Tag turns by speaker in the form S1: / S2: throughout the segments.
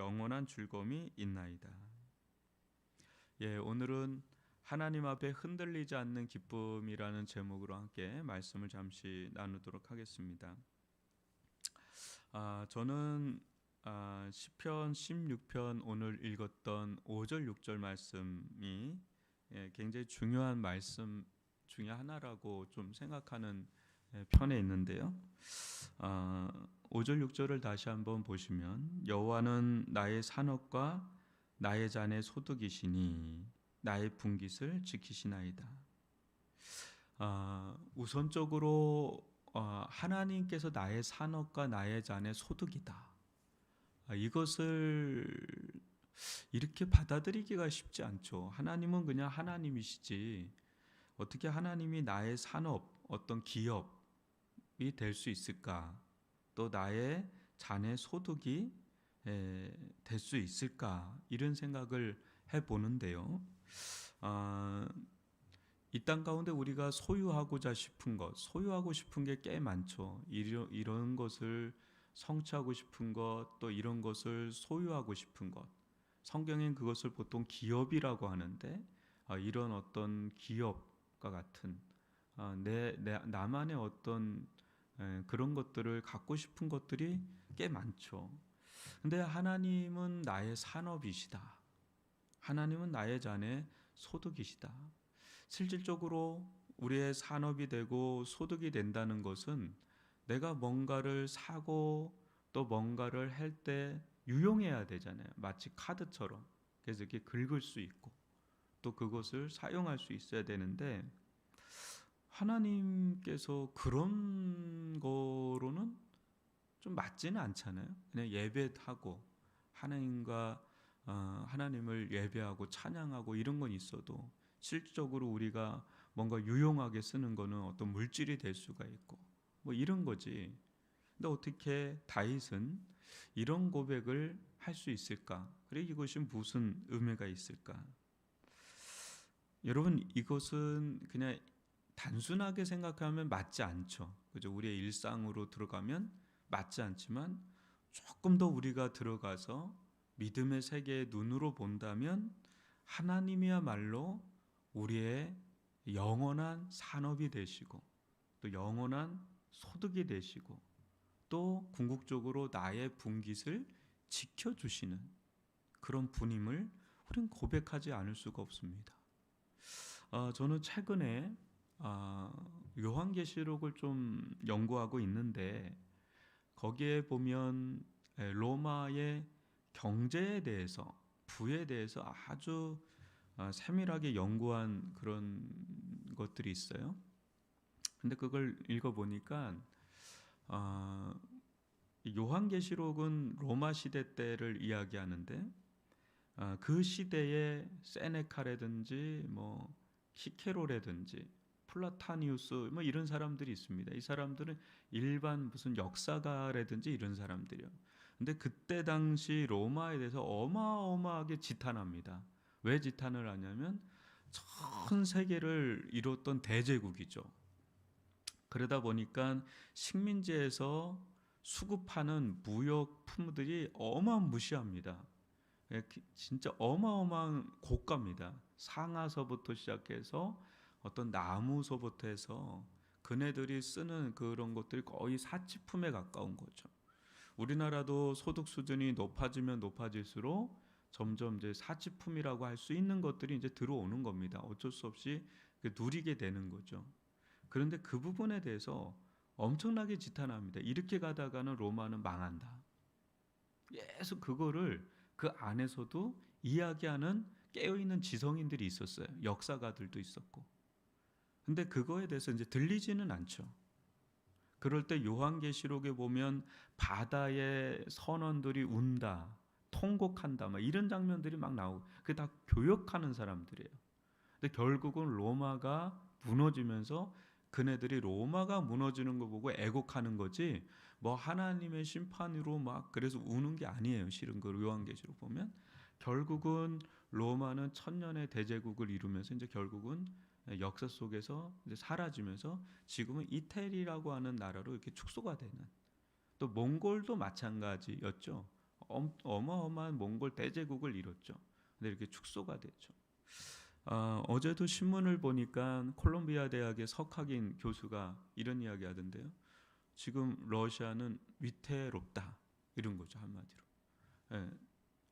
S1: 영원한 즐거움이 있나이다. 오늘은 하나님 앞에 흔들리지 않는 기쁨이라는 제목으로 함께 말씀을 잠시 나누도록 하겠습니다. 저는 시편 16편 오늘 읽었던 5절 6절 말씀이 굉장히 중요한 말씀 중에 하나라고 좀 생각하는 편에 있는데요. 5절 6절을 다시 한번 보시면 여호와는 나의 산업과 나의 잔의 소득이시니 나의 분깃을 지키시나이다. 우선적으로 하나님께서 나의 산업과 나의 잔의 소득이다. 이것을 이렇게 받아들이기가 쉽지 않죠. 하나님은 그냥 하나님이시지 어떻게 하나님이 나의 산업, 어떤 기업이 될 수 있을까? 또 나의 잔의 소득이 될 수 있을까? 이런 생각을 해보는데요. 이 땅 가운데 우리가 소유하고자 싶은 것, 소유하고 싶은 게 꽤 많죠. 이런 것을 성취하고 싶은 것, 또 이런 것을 소유하고 싶은 것. 성경엔 그것을 보통 기업이라고 하는데 이런 어떤 기업과 같은 나만의 어떤 그런 것들을 갖고 싶은 것들이 꽤 많죠. 근데 하나님은 나의 산업이시다. 하나님은 나의 잔의 소득이시다. 실질적으로 우리의 산업이 되고 소득이 된다는 것은 내가 뭔가를 사고 또 뭔가를 할 때 유용해야 되잖아요. 마치 카드처럼. 그래서 이렇게 긁을 수 있고 또 그것을 사용할 수 있어야 되는데 하나님께서 그런 거로는 좀 맞지는 않잖아요. 그냥 예배하고 하나님을 예배하고 찬양하고 이런 건 있어도 실질적으로 우리가 뭔가 유용하게 쓰는 거는 어떤 물질이 될 수가 있고 뭐 이런 거지. 근데 어떻게 다윗은 이런 고백을 할 수 있을까? 그래 이것이 무슨 의미가 있을까? 여러분 이것은 그냥 단순하게 생각하면 맞지 않죠. 그죠? 우리의 일상으로 들어가면 맞지 않지만 조금 더 우리가 들어가서 믿음의 세계의 눈으로 본다면 하나님이야말로 우리의 영원한 산업이 되시고 또 영원한 소득이 되시고 또 궁극적으로 나의 분깃을 지켜주시는 그런 분임을 우리는 고백하지 않을 수가 없습니다. 저는 최근에 요한계시록을 좀 연구하고 있는데 거기에 보면 로마의 경제에 대해서 부에 대해서 아주 세밀하게 연구한 그런 것들이 있어요. 근데 그걸 읽어보니까 요한계시록은 로마 시대 때를 이야기하는데 그 시대에 세네카라든지 뭐 시케로라든지 플라타니우스 뭐 이런 사람들이 있습니다. 이 사람들은 일반 무슨 역사가라든지 이런 사람들이요. 근데 그때 당시 로마에 대해서 어마어마하게 지탄합니다. 왜 지탄을 하냐면 전 세계를 이뤘던 대제국이죠. 그러다 보니까 식민지에서 수급하는 무역품들이 어마무시합니다. 진짜 어마어마한 고가입니다. 상아서부터 시작해서 어떤 나무서부터 해서 그네들이 쓰는 그런 것들이 거의 사치품에 가까운 거죠. 우리나라도 소득 수준이 높아지면 높아질수록 점점 이제 사치품이라고 할 수 있는 것들이 이제 들어오는 겁니다. 어쩔 수 없이 누리게 되는 거죠. 그런데 그 부분에 대해서 엄청나게 지탄합니다. 이렇게 가다가는 로마는 망한다. 계속 그거를 그 안에서도 이야기하는 깨어있는 지성인들이 있었어요. 역사가들도 있었고. 근데 그거에 대해서 이제 들리지는 않죠. 그럴 때 요한계시록에 보면 바다의 선원들이 운다, 통곡한다, 막 이런 장면들이 막 나오고, 그게 다 교역하는 사람들이에요. 근데 결국은 로마가 무너지면서 그네들이 로마가 무너지는 거 보고 애곡하는 거지 뭐 하나님의 심판으로 막 그래서 우는 게 아니에요. 실은 그 요한계시록 보면 결국은 로마는 천년의 대제국을 이루면서 이제 결국은 역사 속에서 이제 사라지면서 지금은 이태리라고 하는 나라로 이렇게 축소가 되는, 또 몽골도 마찬가지였죠. 어마어마한 몽골 대제국을 이뤘죠. 근데 이렇게 축소가 됐죠. 어제도 신문을 보니까 콜롬비아 대학의 석학인 교수가 이런 이야기 하던데요. 지금 러시아는 위태롭다 이런 거죠, 한마디로. 예,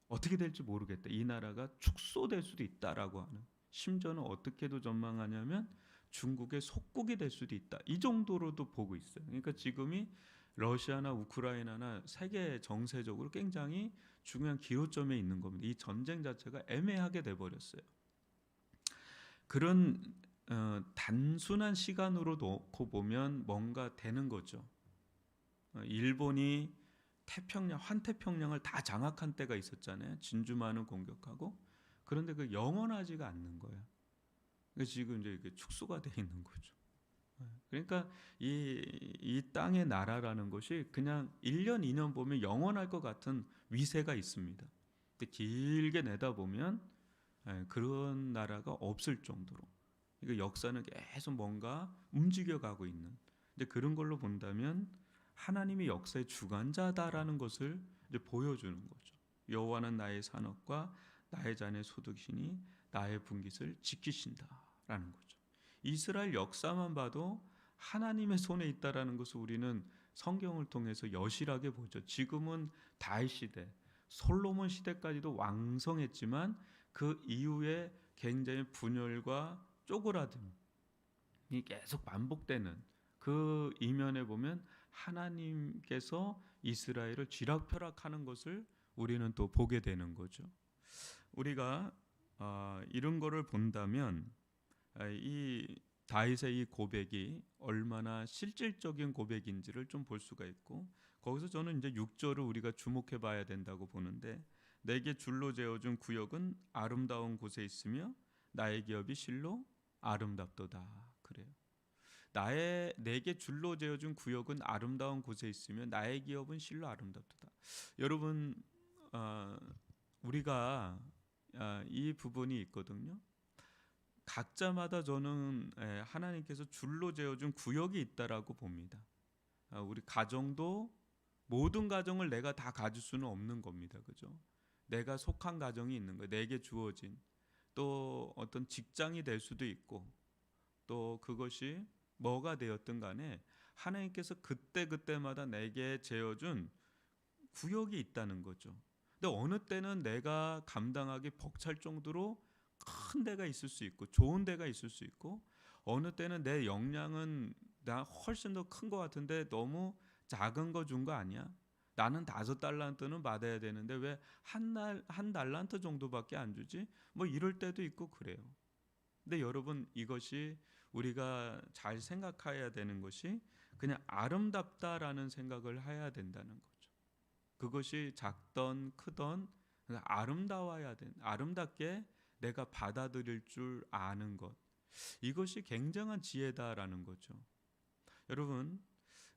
S1: 어떻게 될지 모르겠다. 이 나라가 축소될 수도 있다라고 하는. 심지어는 어떻게도 전망하냐면 중국의 속국이 될 수도 있다. 이 정도로도 보고 있어요. 그러니까 지금이 러시아나 우크라이나나 세계 정세적으로 굉장히 중요한 기로점에 있는 겁니다. 이 전쟁 자체가 애매하게 돼 버렸어요. 그런 단순한 시간으로 놓고 보면 뭔가 되는 거죠. 일본이 환태평양을 다 장악한 때가 있었잖아요. 진주만을 공격하고. 그런데 그 영원하지가 않는 거예요. 지금 이제 이게 축소가 돼 있는 거죠. 그러니까 이 땅의 나라라는 것이 그냥 1년, 2년 보면 영원할 것 같은 위세가 있습니다. 근데 길게 내다보면 그런 나라가 없을 정도로. 그러니까 역사는 계속 뭔가 움직여가고 있는. 근데 그런 걸로 본다면 하나님이 역사의 주관자다라는 것을 이제 보여주는 거죠. 여호와는 나의 산업과 나의 잔의 소득이시니 나의 분깃을 지키신다라는 거죠. 이스라엘 역사만 봐도 하나님의 손에 있다라는 것을 우리는 성경을 통해서 여실하게 보죠. 지금은 다윗 시대, 솔로몬 시대까지도 왕성했지만 그 이후에 굉장히 분열과 쪼그라듦이 계속 반복되는 그 이면에 보면 하나님께서 이스라엘을 쥐락펴락하는 것을 우리는 또 보게 되는 거죠. 우리가 이런 거를 본다면 이 다윗의 이 고백이 얼마나 실질적인 고백인지를 좀 볼 수가 있고, 거기서 저는 이제 6절을 우리가 주목해 봐야 된다고 보는데, 내게 줄로 재어준 구역은 아름다운 곳에 있으며 나의 기업이 실로 아름답도다. 그래요. 내게 줄로 재어준 구역은 아름다운 곳에 있으며 나의 기업은 실로 아름답도다. 여러분, 우리가 이 부분이 있거든요. 각자마다 저는 하나님께서 줄로 재어준 구역이 있다라고 봅니다. 우리 가정도 모든 가정을 내가 다 가질 수는 없는 겁니다. 그죠? 내가 속한 가정이 있는 거예요. 내게 주어진. 또 어떤 직장이 될 수도 있고, 또 그것이 뭐가 되었든 간에 하나님께서 그때그때마다 내게 재어준 구역이 있다는 거죠. 근데 어느 때는 내가 감당하기 벅찰 정도로 큰 데가 있을 수 있고 좋은 데가 있을 수 있고, 어느 때는 내 역량은 나 훨씬 더 큰 것 같은데 너무 작은 거 준 거 아니야? 나는 5달란트는 받아야 되는데 왜 한 달란트 정도밖에 안 주지? 뭐 이럴 때도 있고 그래요. 근데 여러분, 이것이 우리가 잘 생각해야 되는 것이 그냥 아름답다라는 생각을 해야 된다는 거죠. 그것이 작던 크던 아름다워야 된, 아름답게 내가 받아들일 줄 아는 것, 이것이 굉장한 지혜다라는 거죠. 여러분,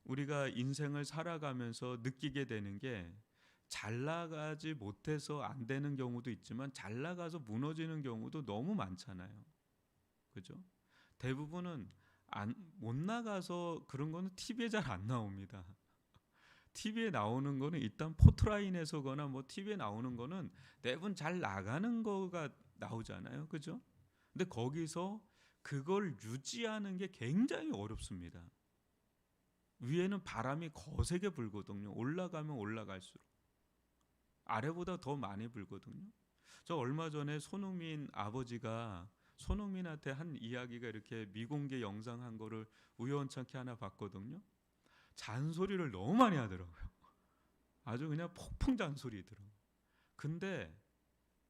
S1: 우리가 인생을 살아가면서 느끼게 되는 게, 잘 나가지 못해서 안 되는 경우도 있지만 잘 나가서 무너지는 경우도 너무 많잖아요. 그죠? 대부분은 못 나가서 그런 거는 TV에 잘 안 나옵니다. TV에 나오는 거는 일단 포트라인에서거나 뭐 TV에 나오는 거는 대부분 잘 나가는 거가 나오잖아요. 그죠? 근데 거기서 그걸 유지하는 게 굉장히 어렵습니다. 위에는 바람이 거세게 불거든요. 올라가면 올라갈수록. 아래보다 더 많이 불거든요. 저 얼마 전에 손흥민 아버지가 손흥민한테 한 이야기가 이렇게 미공개 영상 한 거를 우연찮게 하나 봤거든요. 잔소리를 너무 많이 하더라고요. 아주 그냥 폭풍 잔소리더라고요. 근데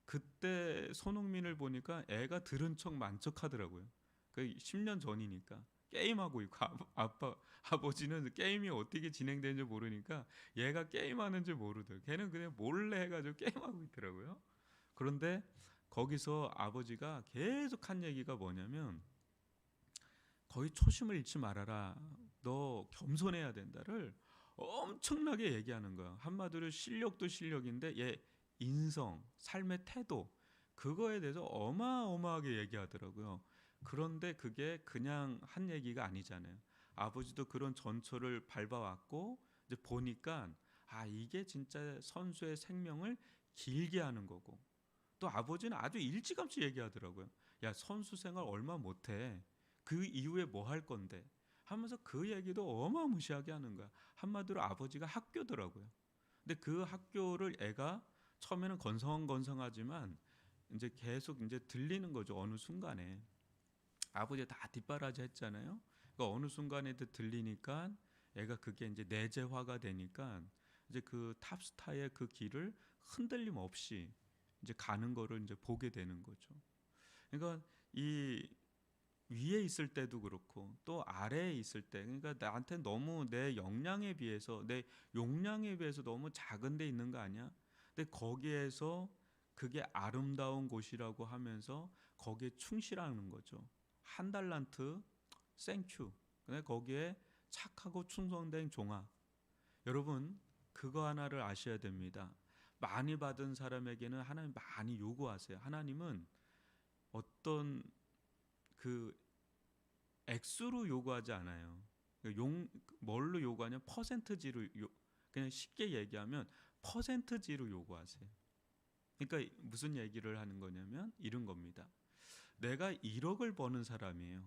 S1: 그때 손흥민을 보니까 애가 들은 척 만척 하더라고요. 그 10년 전이니까 게임하고 있고, 아버지는 게임이 어떻게 진행되는지 모르니까 얘가 게임하는지 모르더라고요. 걔는 그냥 몰래 해가지고 게임하고 있더라고요. 그런데 거기서 아버지가 계속 한 얘기가 뭐냐면, 거의 초심을 잃지 말아라, 너 겸손해야 된다를 엄청나게 얘기하는 거야. 한마디로 실력도 실력인데 얘 인성, 삶의 태도, 그거에 대해서 어마어마하게 얘기하더라고요. 그런데 그게 그냥 한 얘기가 아니잖아요. 아버지도 그런 전철을 밟아왔고 이제 보니까 이게 진짜 선수의 생명을 길게 하는 거고, 또 아버지는 아주 일찌감치 얘기하더라고요. 야, 선수 생활 얼마 못해. 그 이후에 뭐 할 건데? 하면서 그 얘기도 어마무시하게 하는 거야. 한마디로 아버지가 학교더라고요. 근데 그 학교를 애가 처음에는 건성건성하지만 이제 계속 이제 들리는 거죠. 어느 순간에 아버지가 다 뒷바라지 했잖아요. 그러니까 어느 순간에 들리니까 애가 그게 이제 내재화가 되니까 이제 그 탑스타의 그 길을 흔들림 없이 이제 가는 거를 이제 보게 되는 거죠. 그러니까 이 위에 있을 때도 그렇고 또 아래에 있을 때, 그러니까 나한테 너무 내 역량에 비해서 내 용량에 비해서 너무 작은 데 있는 거 아니야? 근데 거기에서 그게 아름다운 곳이라고 하면서 거기에 충실하는 거죠. 한 달란트 땡큐. 근데 거기에 착하고 충성된 종아. 여러분, 그거 하나를 아셔야 됩니다. 많이 받은 사람에게는 하나님 많이 요구하세요. 하나님은 어떤 그 액수로 요구하지 않아요. 뭘로 요구하냐? 퍼센트지로 그냥 쉽게 얘기하면 퍼센트지로 요구하세요. 그러니까 무슨 얘기를 하는 거냐면 이런 겁니다. 내가 1억을 버는 사람이에요.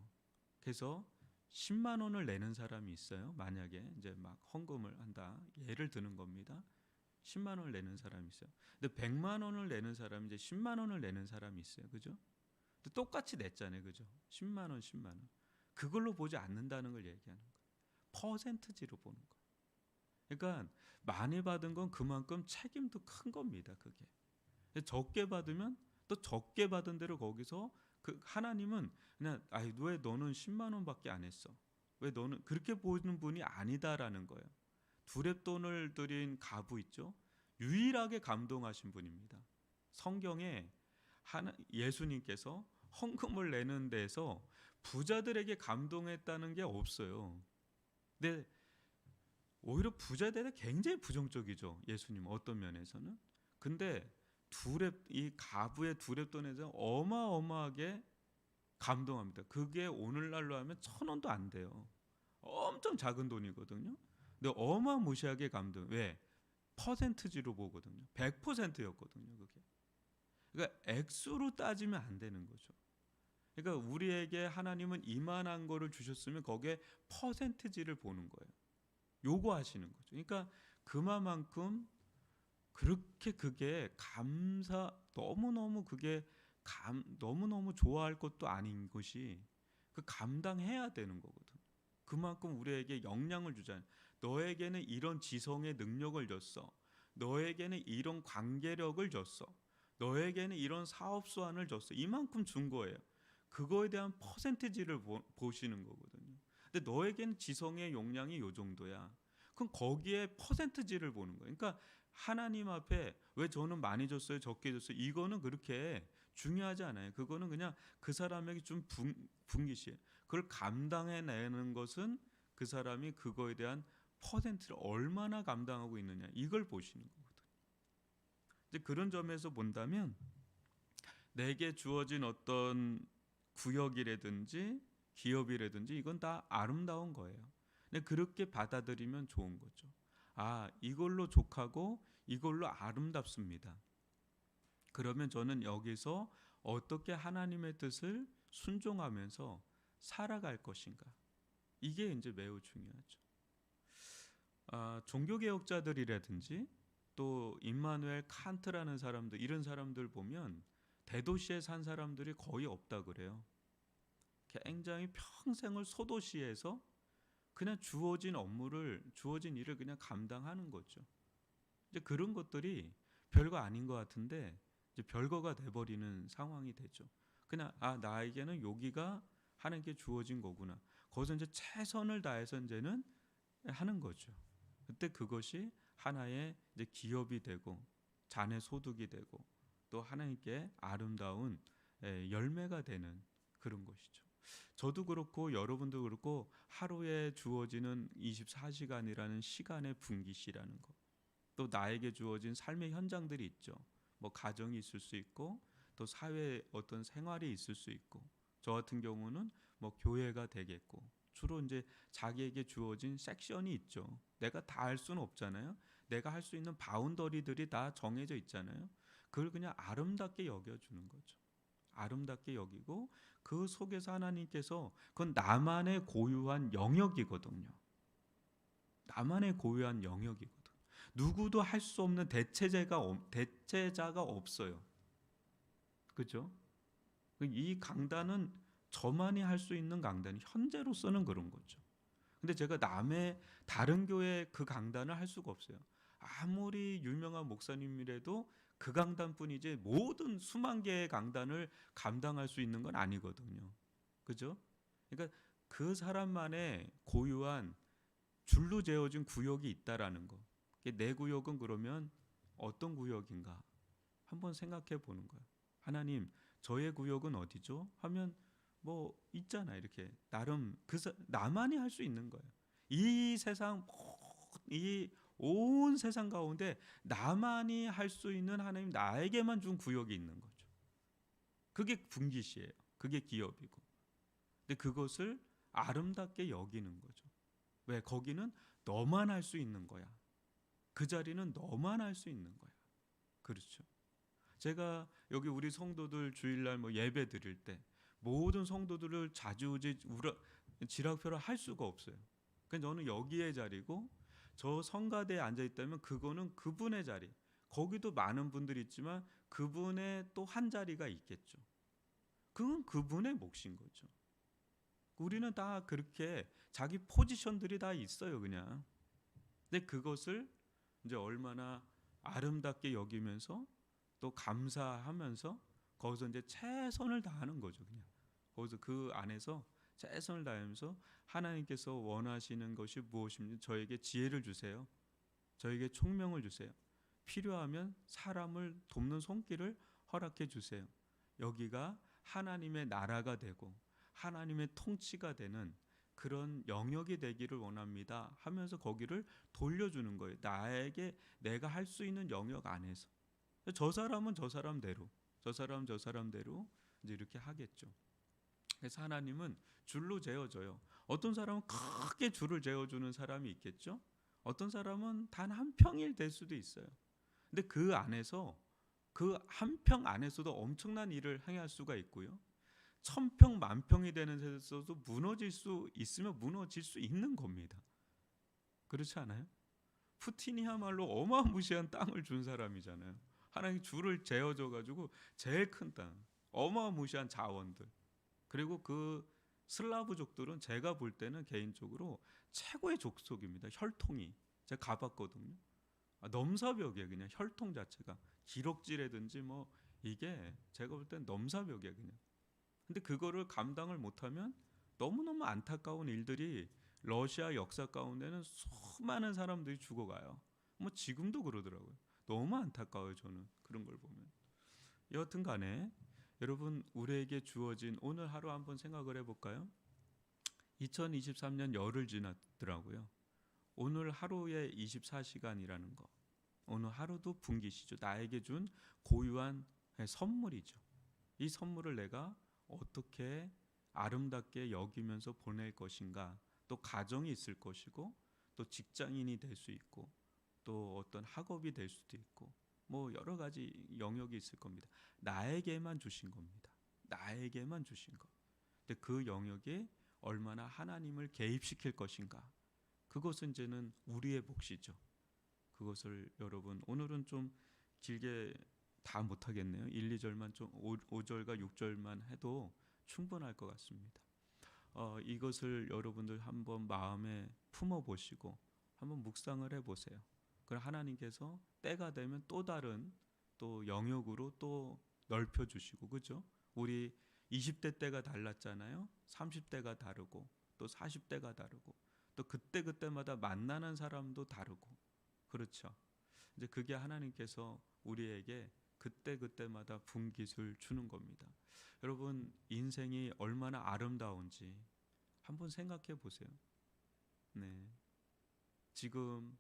S1: 그래서 10만 원을 내는 사람이 있어요. 만약에 이제 막 헌금을 한다. 예를 드는 겁니다. 10만 원을 내는 사람이 있어요. 근데 100만 원을 내는 사람이 이제 10만 원을 내는 사람이 있어요. 그죠? 똑같이 냈잖아요. 그죠? 10만 원, 10만 원. 그걸로 보지 않는다는 걸 얘기하는 거예요. 퍼센트지로 보는 거예요. 그러니까 많이 받은 건 그만큼 책임도 큰 겁니다. 그게. 적게 받으면 또 적게 받은 대로 거기서 그 하나님은 그냥 왜 너는 10만 원밖에 안 했어? 왜 너는 그렇게 보는 분이 아니다라는 거예요. 두렙돈을 들인 가부 있죠? 유일하게 감동하신 분입니다. 성경에 예수님께서 헌금을 내는 데서 부자들에게 감동했다는 게 없어요. 근데 오히려 부자들에 대해 굉장히 부정적이죠. 예수님 어떤 면에서는. 근데 이 가부의 두렙돈에서 어마어마하게 감동합니다. 그게 오늘날로 하면 1,000원도 안 돼요. 엄청 작은 돈이거든요. 근데 어마무시하게 감동. 왜? 퍼센트지로 보거든요. 100%였거든요. 그게. 그러니까 액수로 따지면 안 되는 거죠. 그러니까 우리에게 하나님은 이만한 거를 주셨으면 거기에 퍼센트지를 보는 거예요. 요구하시는 거죠. 그러니까 그만큼 그렇게 그게 너무너무 그게 너무너무 좋아할 것도 아닌 것이 그 감당해야 되는 거거든. 그만큼 우리에게 역량을 주잖아요. 너에게는 이런 지성의 능력을 줬어. 너에게는 이런 관계력을 줬어. 너에게는 이런 사업 수완을 줬어. 이만큼 준 거예요. 그거에 대한 퍼센티지를 보시는 거거든요. 근데 너에게는 지성의 용량이 요 정도야. 그럼 거기에 퍼센트지를 보는 거예요. 그러니까 하나님 앞에 왜 저는 많이 줬어요, 적게 줬어요? 이거는 그렇게 중요하지 않아요. 그거는 그냥 그 사람에게 좀 분기시해요. 그걸 감당해내는 것은 그 사람이 그거에 대한 퍼센트를 얼마나 감당하고 있느냐 이걸 보시는 거거든요. 이제 그런 점에서 본다면 내게 주어진 어떤 구역이라든지 기업이라든지 이건 다 아름다운 거예요. 근데 그렇게 받아들이면 좋은 거죠. 이걸로 족하고 이걸로 아름답습니다. 그러면 저는 여기서 어떻게 하나님의 뜻을 순종하면서 살아갈 것인가? 이게 이제 매우 중요하죠. 종교개혁자들이라든지 또 임마누엘 칸트라는 사람들, 이런 사람들 보면 대도시에 산 사람들이 거의 없다 그래요. 굉장히 평생을 소도시에서 그냥 주어진 일을 그냥 감당하는 거죠. 이제 그런 것들이 별거 아닌 것 같은데 이제 별거가 돼버리는 상황이 되죠. 그냥 나에게는 여기가 하는 게 주어진 거구나. 거기서 이제 최선을 다해서 이제는 하는 거죠. 그때 그것이 하나의 이제 기업이 되고 자네 소득이 되고 또 하나님께 아름다운 열매가 되는 그런 것이죠. 저도 그렇고 여러분도 그렇고 하루에 주어지는 24시간이라는 시간의 분기시라는 것. 또 나에게 주어진 삶의 현장들이 있죠. 뭐 가정이 있을 수 있고 또 사회 어떤 생활이 있을 수 있고 저 같은 경우는 뭐 교회가 되겠고 주로 이제 자기에게 주어진 섹션이 있죠. 내가 다 할 수는 없잖아요. 내가 할 수 있는 바운더리들이 다 정해져 있잖아요. 그걸 그냥 아름답게 여겨주는 거죠. 아름답게 여기고 그 속에서 하나님께서 그건 나만의 고유한 영역이거든요. 나만의 고유한 영역이거든. 누구도 할 수 없는 대체자가 없어요. 그죠? 이 강단은 저만이 할 수 있는 강단, 현재로서는 그런 거죠. 근데 제가 남의 다른 교회 그 강단을 할 수가 없어요. 아무리 유명한 목사님이라도 그 강단뿐이지 모든 수만 개의 강단을 감당할 수 있는 건 아니거든요. 그죠? 그러니까 그 사람만의 고유한 줄로 재어진 구역이 있다라는 거. 내 구역은 그러면 어떤 구역인가? 한번 생각해 보는 거예요. 하나님, 저의 구역은 어디죠? 하면 뭐 있잖아. 이렇게 나름 나만이 할 수 있는 거예요. 이 세상 이 온 세상 가운데 나만이 할 수 있는 하나님 나에게만 준 구역이 있는 거죠. 그게 분깃이에요. 그게 기업이고. 근데 그것을 아름답게 여기는 거죠. 왜? 거기는 너만 할 수 있는 거야. 그 자리는 너만 할 수 있는 거야. 그렇죠. 제가 여기 우리 성도들 주일날 뭐 예배 드릴 때 모든 성도들을 자주지 지락표를 할 수가 없어요. 그러니까 저는 여기의 자리고 저 성가대에 앉아 있다면 그거는 그분의 자리. 거기도 많은 분들이 있지만 그분의 또 한 자리가 있겠죠. 그건 그분의 몫인 거죠. 우리는 다 그렇게 자기 포지션들이 다 있어요, 그냥. 근데 그것을 이제 얼마나 아름답게 여기면서 또 감사하면서 거기서 이제 최선을 다하는 거죠, 그냥. 거기서 그 안에서 최선을 다하면서 하나님께서 원하시는 것이 무엇인지 저에게 지혜를 주세요. 저에게 총명을 주세요. 필요하면 사람을 돕는 손길을 허락해 주세요. 여기가 하나님의 나라가 되고 하나님의 통치가 되는 그런 영역이 되기를 원합니다 하면서 거기를 돌려주는 거예요. 나에게 내가 할 수 있는 영역 안에서. 저 사람은 저 사람대로, 저 사람은 저 사람대로 이제 이렇게 하겠죠. 그래서 하나님은 줄로 재어줘요. 어떤 사람은 크게 줄을 재어주는 사람이 있겠죠. 어떤 사람은 단 한 평일 될 수도 있어요. 근데 그 안에서 그 한 평 안에서도 엄청난 일을 행할 수가 있고요. 1000평, 10,000평이 되는 데서도 무너질 수 있으면 무너질 수 있는 겁니다. 그렇지 않아요? 푸틴이야말로 어마무시한 땅을 준 사람이잖아요. 하나님 줄을 재어줘 가지고 제일 큰 땅, 어마무시한 자원들. 그리고 그 슬라브족들은 제가 볼 때는 개인적으로 최고의 족속입니다. 혈통이 제가 가봤거든요. 넘사벽이에요. 그냥 혈통 자체가 기럭지라든지 뭐 이게 제가 볼 땐 넘사벽이에요. 그냥. 근데 그거를 감당을 못하면 너무너무 안타까운 일들이 러시아 역사 가운데는 수많은 사람들이 죽어가요. 뭐 지금도 그러더라고요. 너무 안타까워요. 저는 그런 걸 보면. 여하튼 간에 여러분 우리에게 주어진 오늘 하루 한번 생각을 해볼까요? 2023년 열흘 지났더라고요. 오늘 하루에 24시간이라는 거. 오늘 하루도 분깃이죠. 나에게 준 고유한 선물이죠. 이 선물을 내가 어떻게 아름답게 여기면서 보낼 것인가. 또 가정이 있을 것이고 또 직장인이 될 수 있고 또 어떤 학업이 될 수도 있고 뭐 여러 가지 영역이 있을 겁니다. 나에게만 주신 겁니다. 나에게만 주신 것. 근데 그 영역에 얼마나 하나님을 개입시킬 것인가. 그것은 이제는 우리의 몫이죠. 그것을 여러분 오늘은 좀 길게 다 못하겠네요. 1, 2절만 좀 5절과 6절만 해도 충분할 것 같습니다. 이것을 여러분들 한번 마음에 품어보시고 한번 묵상을 해보세요. 그럼 하나님께서 때가 되면 또 다른 또 영역으로 또 넓혀주시고 그죠? 우리 20대 때가 달랐잖아요. 30대가 다르고 또 40대가 다르고 또 그때마다 만나는 사람도 다르고 그렇죠. 이제 그게 하나님께서 우리에게 그때마다 분깃을 주는 겁니다. 여러분 인생이 얼마나 아름다운지 한번 생각해 보세요. 네. 지금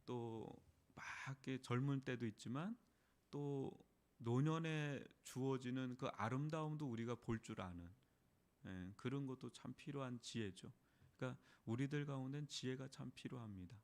S1: 또 막 젊은 때도 있지만 또 노년에 주어지는 그 아름다움도 우리가 볼 줄 아는 그런 것도 참 필요한 지혜죠. 그러니까 우리들 가운데는 지혜가 참 필요합니다.